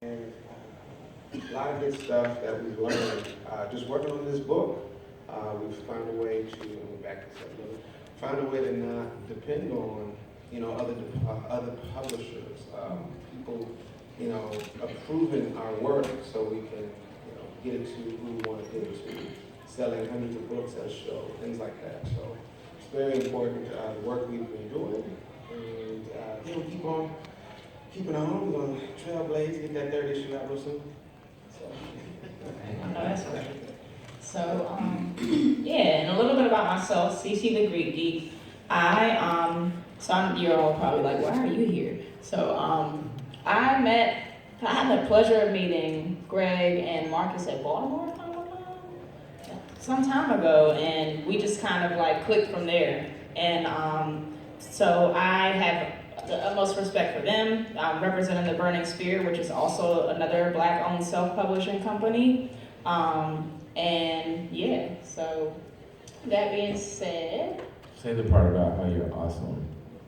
And a lot of good stuff that we've learned just working on this book. We've found a way to, let me back this up a little, found a way to not depend on, other publishers, people, approving our work so we can, get it to who we want to get it to, selling hundreds of books at a show, things like that. So it's very important, the work we've been doing, and we'll keep on keeping on. We're going to trailblaze, get that third issue out real soon. I know that's right. So, and a little bit about myself, Cece the Greek Geek. You're all probably like, why are you here? So, I had the pleasure of meeting Greg and Marcus at Baltimore some time ago, and we just kind of like clicked from there. And so I have the utmost respect for them. I'm representing the Burning Spear, which is also another Black-owned self-publishing company. So that being said. Say the part about how you're awesome.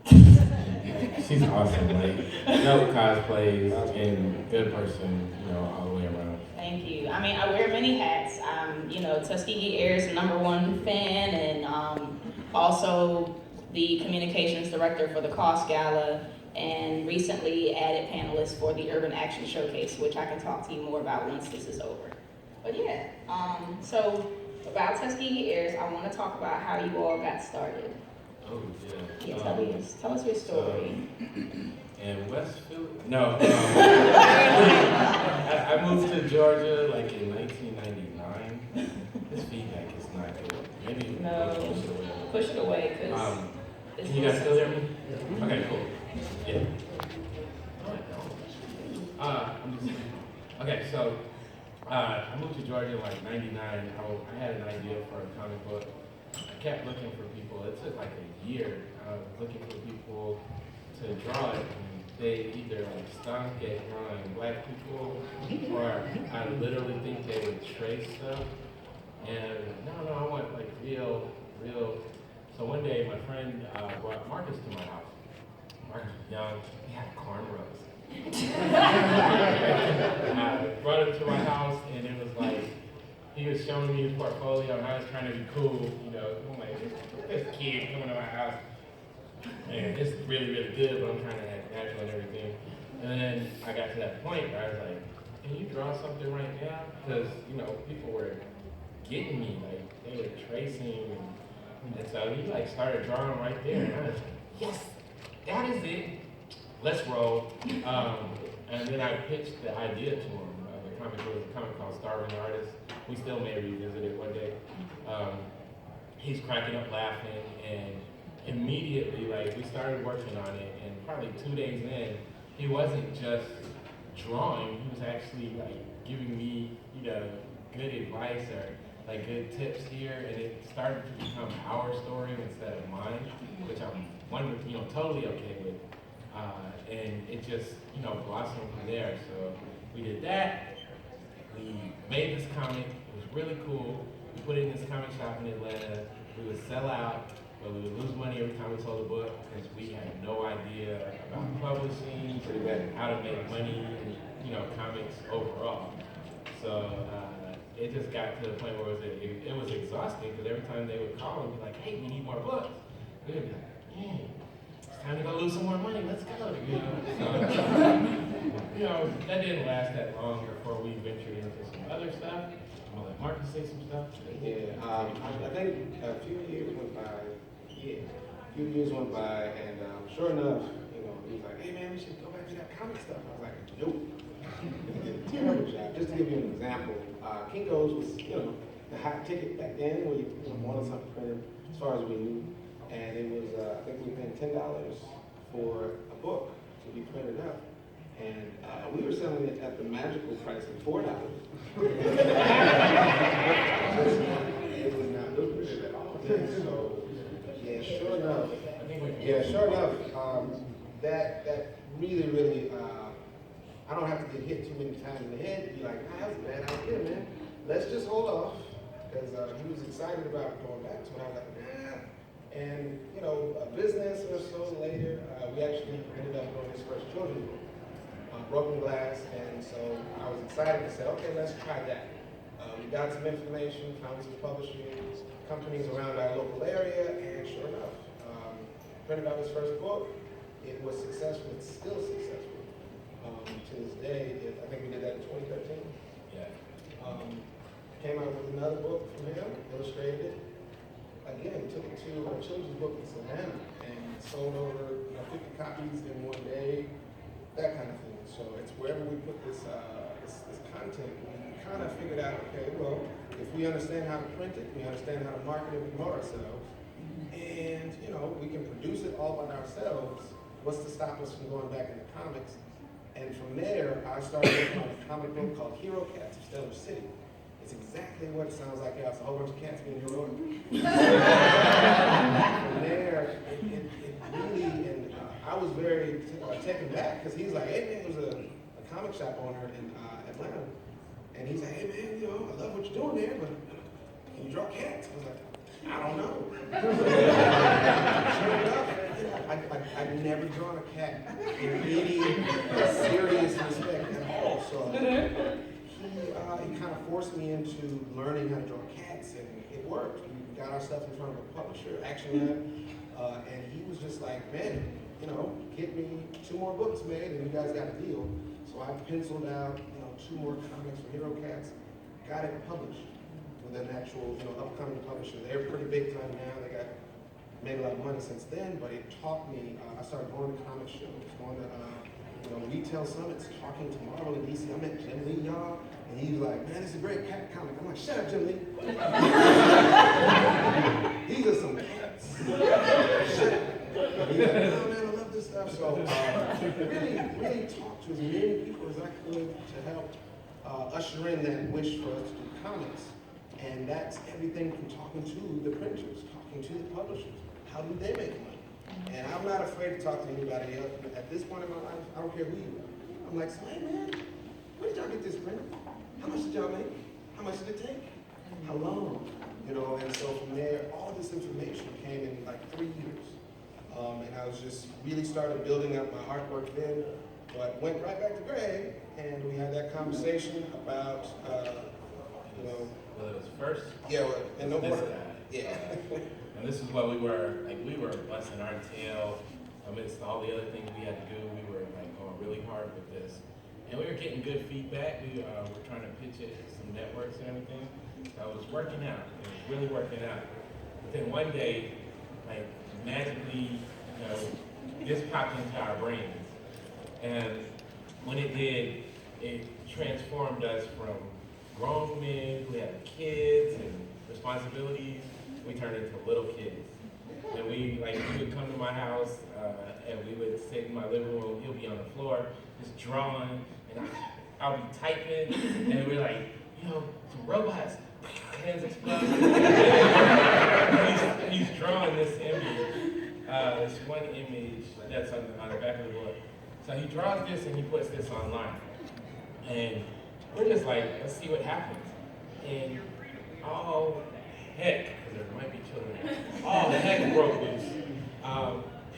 She's awesome, like, no cosplays and good person, all the way around. Thank you. I mean, I wear many hats. I'm, Tuskegee Heirs #1 fan, and also the communications director for the Cost Gala, and recently added panelist for the Urban Action Showcase, which I can talk to you more about once this is over. But yeah, so about Tuskegee Heirs, I want to talk about how you all got started. Oh, yeah. Yeah, tell us your story. In Westfield? No. I moved to Georgia like in 1999. This feedback is not good. Maybe No. Push it away, because can you guys still hear me? Okay, cool. Yeah. Okay, so I moved to Georgia in like 99. I had an idea for a comic book. I kept looking for people. It took like a year. I was looking for people to draw it. And they either like stunk at drawing Black people, or I literally think they would trace stuff. And no, I want like real. So one day my friend brought Marcus to my house. Marcus was young. He had cornrows. I brought him to my house, and it was like, he was showing me his portfolio, and I was trying to be cool, I'm like, this kid coming to my house, and it's really, really good, but I'm trying to act natural and everything. And then I got to that point where I was like, can you draw something right now? Because, people were getting me, like, they were tracing, and so he, like, started drawing right there, and I was like, yes, that is it. Let's roll. And then I pitched the idea to him. The comic was a comic called Starving Artist. We still may revisit it one day. He's cracking up laughing, and immediately, like, we started working on it, and probably 2 days in, he wasn't just drawing, he was actually like giving me, good advice or like good tips here, and it started to become our story instead of mine, which I'm totally okay with. And it just, blossomed from there. So we did that. We made this comic. It was really cool. We put it in this comic shop in Atlanta. We would sell out, but we would lose money every time we sold a book because we had no idea about publishing, how to make money, and comics overall. So it just got to the point where it was exhausting because every time they would call and be like, "Hey, we need more books," we would be like, "Dang, time to go lose some more money, let's go." So, that didn't last that long before we ventured into some other stuff. I'm gonna let Marcus say some stuff. Yeah, I think a few years went by, and sure enough, he was like, "Hey man, we should go back to that comic stuff." I was like, "Nope." He did a terrible job. Just to give you an example, Kinko's was, the hot ticket back then where you wanted something printed, as far as we knew. And it was, I think we paid $10 for a book to be printed up. And we were selling it at the magical price of $4. It was not lucrative at all. So, sure enough, that really, I don't have to get hit too many times in the head to be like, that was a bad idea, man. Let's just hold off. Because he was excited about going back to it. I was like, nah. And, a business or so later, we actually ended up doing his first children's book. broken glass, and so I was excited to say, okay, let's try that. We got some information, found some publishing companies around our local area, and sure enough, printed out his first book. It was successful. It's still successful to this day. I think we did that in 2013. Yeah. Came out with another book from him, illustrated it. Again, took it to a children's book in Savannah and sold over 50 copies in one day, that kind of thing. So it's wherever we put this content, we kind of figured out, okay, well, if we understand how to print it, we understand how to market it, we promote ourselves, and we can produce it all by ourselves. What's to stop us from going back into comics? And from there, I started working on a comic book called Hero Cats of Stellar City. It's exactly what it sounds like. It's a whole bunch of cats being heroic. From there, it really, and I was very taken back because he's like, hey man, there was a comic shop owner in Atlanta, and he's like, hey man, I love what you're doing there, but can you draw cats? I was like, I don't know. Sure enough, I've never drawn a cat in any serious respect at all. So he kind of forced me into learning how to draw cats, and it worked. We got our stuff in front of a publisher, Action Lab, and he was just like, man, get me 2 more books made, and you guys got a deal. So I penciled out, 2 more comics for Hero Cats, got it published with an actual, upcoming publisher. They're pretty big time now. They made a lot of money since then, but it taught me. I started going to comic shows, going to retail summits, talking to Marvel in DC. I met Jim Lee, y'all, and he was like, man, this is a great cat comic. I'm like, shut up, Jim Lee. These are some cats. Shut up. And he's like, no, man, I love this stuff. So really talked to as many people as I could to help usher in that wish for us to do comics. And that's everything from talking to the printers, talking to the publishers. How do they make money? And I'm not afraid to talk to anybody else. At this point in my life, I don't care who you are. I'm like, so, hey man, where did y'all get this printed? How much did y'all make? How much did it take? How long? And so from there, all this information came in like 3 years. And I was just really started building up my artwork then, but went right back to Greg, and we had that conversation about, Well, it was first. Yeah, and no this more. guy. Yeah. And this is what we were busting our tail amidst all the other things we had to do. We were going really hard with this. And we were getting good feedback. We were trying to pitch it to some networks and everything. So it was working out. It was really working out. But then one day, magically, this popped into our brains. And when it did, it transformed us from grown men who had kids and responsibilities. We turned into little kids. And we would come to my house, and we would sit in my living room. He'll be on the floor, just drawing, and I'll be typing, and we're like, some robots, hands explode. he's drawing this image, this one image that's on the back of the book. So he draws this and he puts this online, and we're just like, let's see what happens. And all heck, because there might be children, all heck broke loose.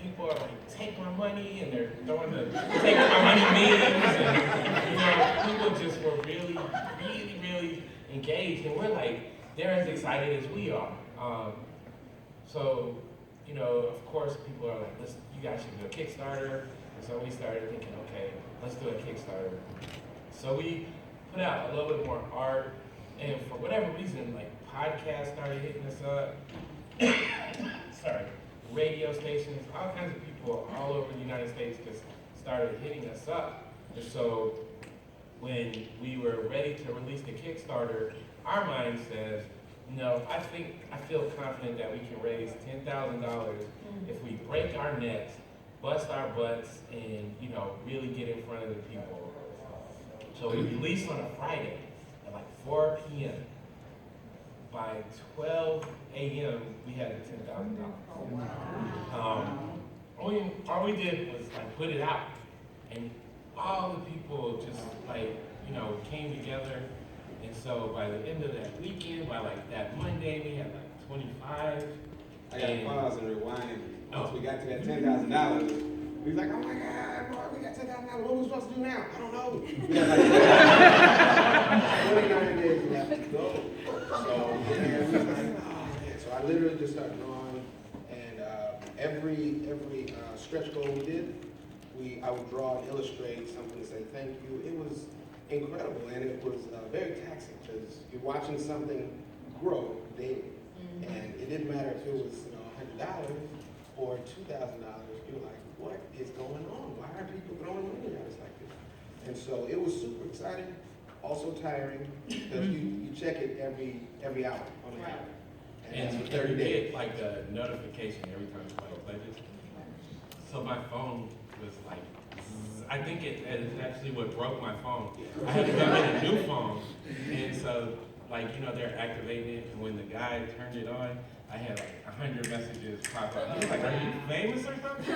People are like, take my money, and they're throwing the take my money memes, and people just were really, really, really engaged, and we're like, they're as excited as we are. So, of course, people are like, you guys should do a Kickstarter. And so we started thinking, okay, let's do a Kickstarter. So we put out a little bit more art, and for whatever reason, podcasts started hitting us up. Sorry, radio stations, all kinds of people all over the United States just started hitting us up. And so when we were ready to release the Kickstarter, our mind says, I feel confident that we can raise $10,000 if we break our necks, bust our butts, and really get in front of the people. So we released on a Friday at 4 p.m. By 12 a.m. we had the $10,000. All we did was put it out, and all the people just came together. And so by the end of that weekend, by that Monday, we had 25. I got to pause and rewind. Once we got to that $10,000, we was like, oh my God, We got $10,000. What are we supposed to do now? I don't know. We got like 29 days left to go. So, and we was like, oh man. So I literally just started drawing, and every stretch goal we did, I would draw and illustrate something to say thank you. It was incredible, and it was very taxing because you're watching something grow daily, and it didn't matter if it was $100 or $2,000. You're like, what is going on? Why are people throwing money at us like this? And so it was super exciting, also tiring because you check it every hour on the hour. And for 30 you days. get like a notification every time somebody pledges. So my phone was like, zzz. I think it is actually what broke my phone. I had to go get a new phone. And so, like, they're activating it. And when the guy turned it on, I had like 100 messages pop up. He was like, are you famous or something?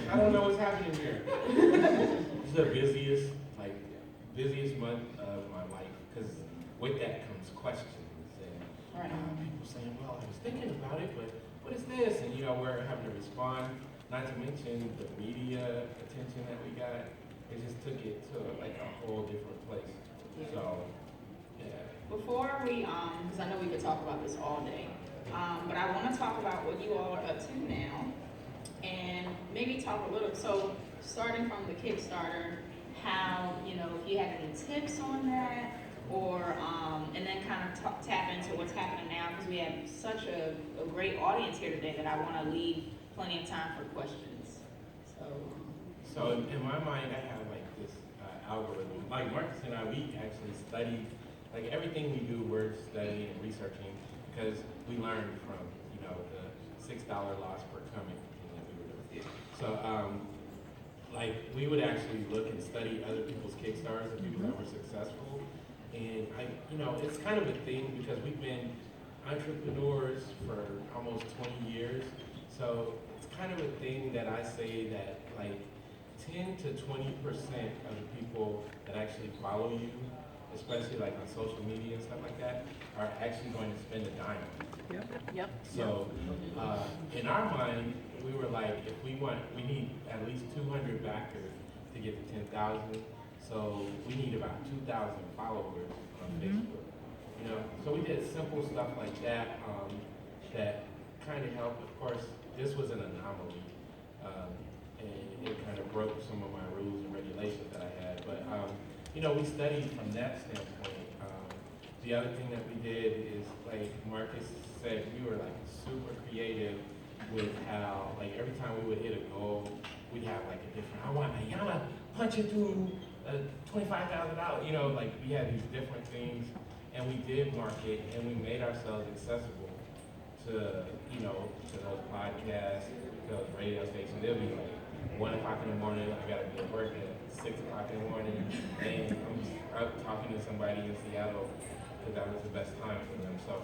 I don't know what's happening here. It's the busiest month of my life. Because with that comes questions. And people saying, well, I was thinking about it, but what is this? And we're having to respond, not to mention the media attention that we got. It just took it to like a whole different place. Yeah. So, yeah. Before we, because I know we could talk about this all day, but I want to talk about what you all are up to now, and maybe talk a little, so starting from the Kickstarter, how, if you had any tips on that, or, and then kind of tap into what's happening now, because we have such a great audience here today that I want to leave plenty of time for questions. So in my mind, I have like this algorithm. Like Marcus and I, we actually study, like everything we do, we're studying and researching because we learned from, the $6 loss per coming that we were doing. So, like we would actually look and study other people's Kickstarters and people that were successful. And it's kind of a thing because we've been entrepreneurs for almost 20 years. So it's kind of a thing that I say that like 10 to 20% of the people that actually follow you, especially like on social media and stuff like that, are actually going to spend a dime. Yep. So in our mind, we were like, if we need at least 200 backers to get to 10,000. So we need about 2,000 followers on Facebook. So we did simple stuff like that that kind of helped. Of course, this was an anomaly, and it kind of broke some of my rules and regulations that I had. But we studied from that standpoint. The other thing that we did is, like Marcus said, we were like super creative with how, like every time we would hit a goal, we'd have like a different. I want to punch it through $25,000. Like we had these different things, and we did market, and we made ourselves accessible to those podcasts, those radio stations. They'll be like 1 o'clock in the morning. I gotta be at work at 6 o'clock in the morning, and I'm out talking to somebody in Seattle because that was the best time for them. So,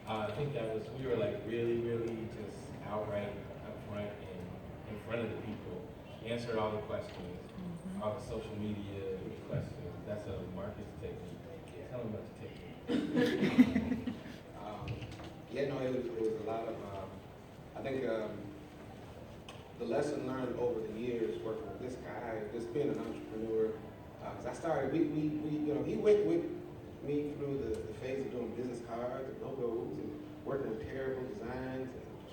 I think we were like really, really just outright up front and in front of the people, answered all the questions, all the social media questions. That's a Marcus technique. Tell them about the technique. It was a lot of, I think the lesson learned over the years working with this guy, just being an entrepreneur, because I started, he went with me through the phase of doing business cards and logos and working with terrible designs.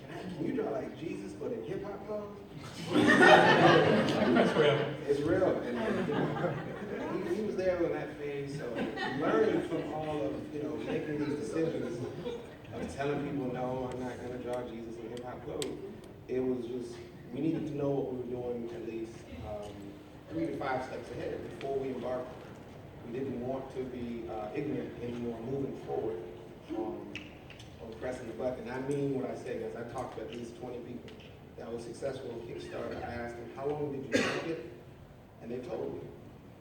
And can you draw like Jesus but in hip hop clothes? That's real. It's real. And he was there in that phase, so learning from all of, making these decisions of telling people, no, I'm not going to draw Jesus in hip hop clothes. It was just, we needed to know what we were doing at least 3 to 5 steps ahead before we embarked. We didn't want to be ignorant anymore moving forward on pressing the button. I mean what I say, guys. I talked to at least 20 people that were successful on Kickstarter. I asked them, how long did you market? And they told me.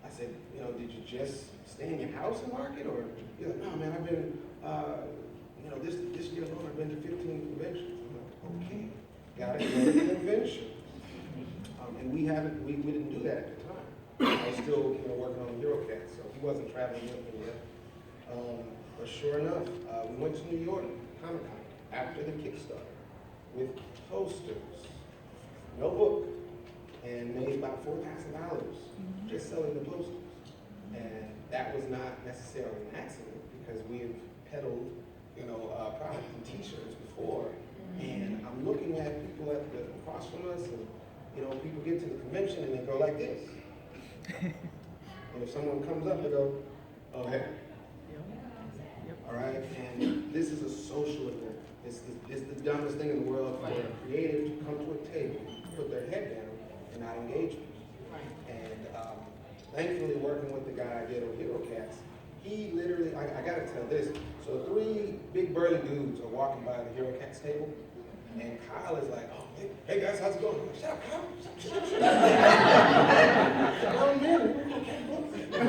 I said, did you just stay in your house and market? Or, you're like, no, man, I've been, this year alone, I've been to 15 conventions. I'm like, okay, got to go to the convention. And we didn't do that at the time. I was still, working on Eurocat, so he wasn't traveling with me yet. But sure enough, we went to New York Comic-Con after the Kickstarter. with posters, no book, and made about $4,000 just selling the posters. And that was not necessarily an accident because we have peddled, product and T-shirts before. And I'm looking at people across from us, and people get to the convention and they go like this. And if someone comes up, they go, "Oh, hey." All right, and this is a social event. It's the dumbest thing in the world for a creative to come to a table, put their head down, and not engage people. And thankfully, working with the guy I did on Hero Cats, he literally, I gotta tell this, so 3 big burly dudes are walking by the Hero Cats table, and Kyle is like, "Oh, hey guys, how's it going?" I'm like, "Shut up, Kyle, shut up." "Oh man, they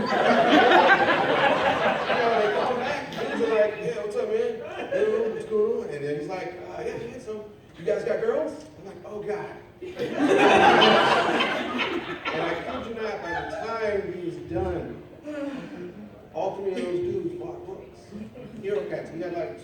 come back, dudes are like, "Yeah, what's up, man? Hey, what's going on?" And then he's like, yeah, so you guys got girls?" I'm like, "Oh God." And I kid you not, by the time he was done, all 3 of those dudes bought books. Hero Cats, we had like